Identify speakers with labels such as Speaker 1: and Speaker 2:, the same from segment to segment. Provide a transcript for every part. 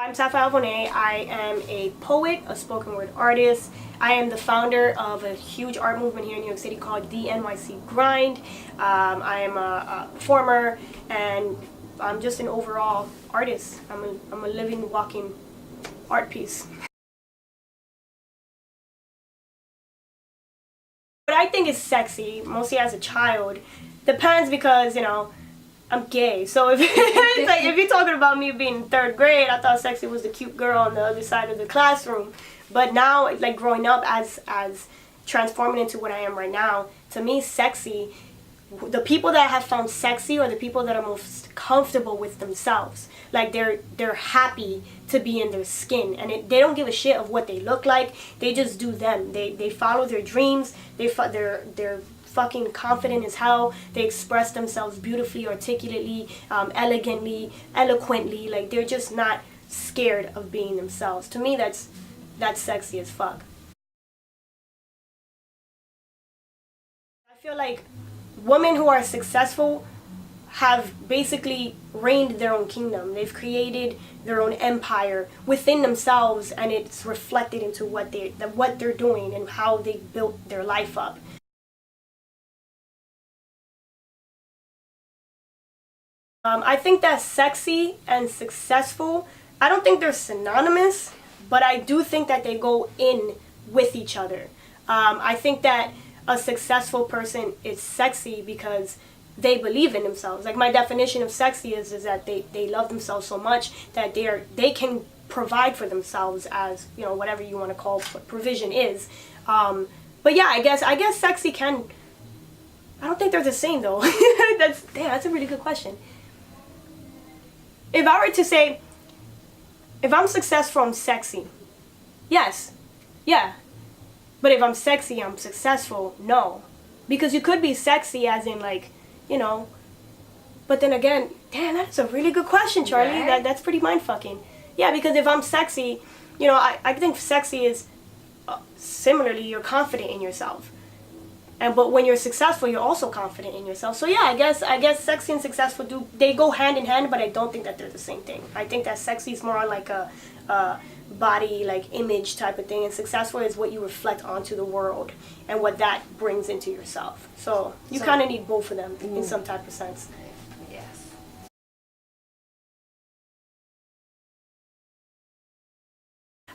Speaker 1: I'm Safiel Vonay. I am a poet, a spoken word artist. I am the founder of a huge art movement here in New York City called the NYC Grind. I am a performer, and I'm just an overall artist. I'm a living, walking art piece. What I think is sexy, mostly as a child, depends because, I'm gay. So if it's like, if you're talking about me being in third grade, I thought sexy was the cute girl on the other side of the classroom. But now, like growing up as transforming into what I am right now, to me, sexy, the people that have found sexy are the people that are most comfortable with themselves. Like they're happy to be in their skin, and they don't give a shit of what they look like. They just do them. They follow their dreams. They're fucking confident as hell. They express themselves beautifully, articulately, elegantly, eloquently. Like they're just not scared of being themselves. To me, that's sexy as fuck. I feel like women who are successful have basically reigned their own kingdom. They've created their own empire within themselves, and it's reflected into what they're doing and how they built their life up. I think that sexy and successful, I don't think they're synonymous, but I do think that they go in with each other. I think that a successful person is sexy because they believe in themselves. Like my definition of sexy is that they love themselves so much that they can provide for themselves, as whatever you want to call what provision is. But yeah, I guess sexy can. I don't think they're the same though. That's a really good question. If I were to say, if I'm successful, I'm sexy. Yes. Yeah. But if I'm sexy, I'm successful. No. Because you could be sexy as in like, but then again, damn, that's a really good question, Charlie.
Speaker 2: Right.
Speaker 1: That's pretty mind-fucking. Yeah, because if I'm sexy, I think sexy is similarly, you're confident in yourself. But when you're successful, you're also confident in yourself. So yeah, I guess sexy and successful they go hand in hand, but I don't think that they're the same thing. I think that sexy is more like a body, like image type of thing, and successful is what you reflect onto the world and what that brings into yourself. So you kind of need both of them in some type of sense.
Speaker 2: Yes.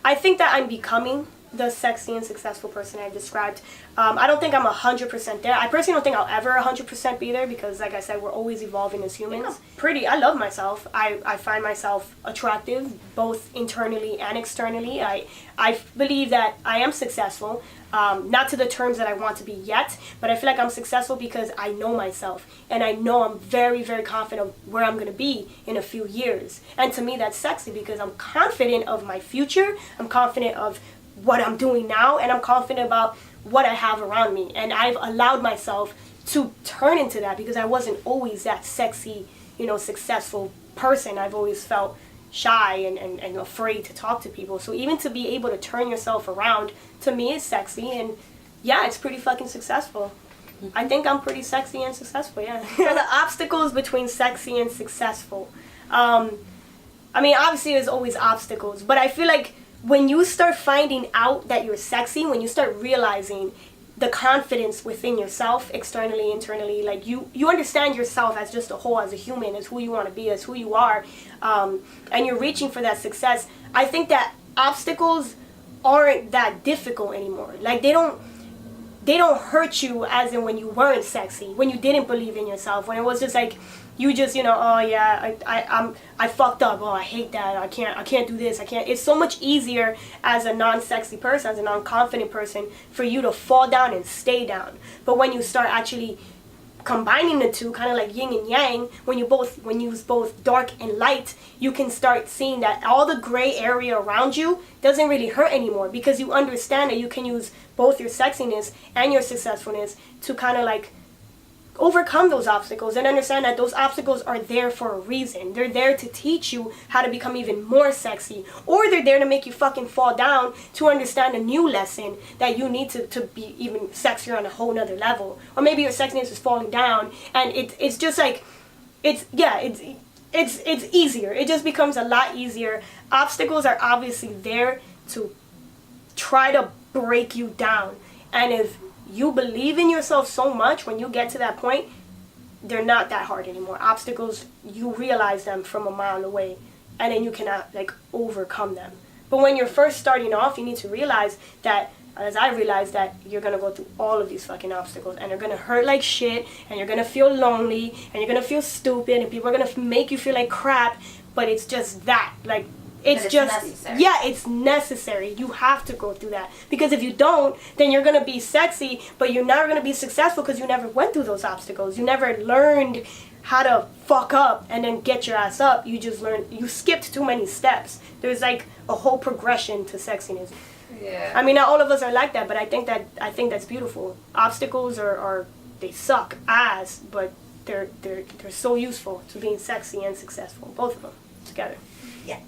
Speaker 1: I think that I'm becoming the sexy and successful person I described. I don't think I'm 100% there. I personally don't think I'll ever 100% be there because, like I said, we're always evolving as humans. Yeah. I love myself. I find myself attractive, both internally and externally. I believe that I am successful, not to the terms that I want to be yet, but I feel like I'm successful because I know myself, and I know I'm very, very confident of where I'm going to be in a few years. And to me, that's sexy because I'm confident of my future. I'm confident of what I'm doing now, and I'm confident about what I have around me, and I've allowed myself to turn into that because I wasn't always that sexy, successful person. I've always felt shy and afraid to talk to people. So even to be able to turn yourself around, to me, is sexy, and yeah, it's pretty fucking successful. I think I'm pretty sexy and successful, yeah. The obstacles between sexy and successful. Obviously there's always obstacles, but I feel like when you start finding out that you're sexy, when you start realizing the confidence within yourself, externally, internally, like you understand yourself as just a whole, as a human, as who you want to be, as who you are, and you're reaching for that success, I think that obstacles aren't that difficult anymore. Like they don't hurt you as in when you weren't sexy, when you didn't believe in yourself, when it was just like, you just, oh yeah, I fucked up. Oh, I hate that. I can't do this. I can't. It's so much easier as a non-sexy person, as a non-confident person, for you to fall down and stay down. But when you start actually combining the two, kind of like yin and yang, when you use both dark and light, you can start seeing that all the gray area around you doesn't really hurt anymore because you understand that you can use both your sexiness and your successfulness to kind of like overcome those obstacles and understand that those obstacles are there for a reason. They're there to teach you how to become even more sexy, or they're there to make you fucking fall down to understand a new lesson that you need to be even sexier on a whole nother level. Or maybe your sexiness is falling down and it's just like, it's easier. It just becomes a lot easier. Obstacles are obviously there to try to break you down. And if you believe in yourself so much, when you get to that point, they're not that hard anymore. Obstacles, you realize them from a mile away, and then you cannot like overcome them. But when you're first starting off, you need to realize that, as I realized, that you're gonna go through all of these fucking obstacles, and they're gonna hurt like shit, and you're gonna feel lonely, and you're gonna feel stupid, and people are gonna make you feel like crap. But it's just that, like, it's just necessary. Yeah, it's necessary. You have to go through that, because if you don't, then you're gonna be sexy, but you're not gonna be successful because you never went through those obstacles. You never learned how to fuck up and then get your ass up. You just learned. You skipped too many steps. There's like a whole progression to sexiness.
Speaker 2: Yeah.
Speaker 1: I mean, not all of us are like that, but I think that's beautiful. Obstacles are they suck ass, but they're so useful to being sexy and successful. Both of them together.
Speaker 2: Yeah.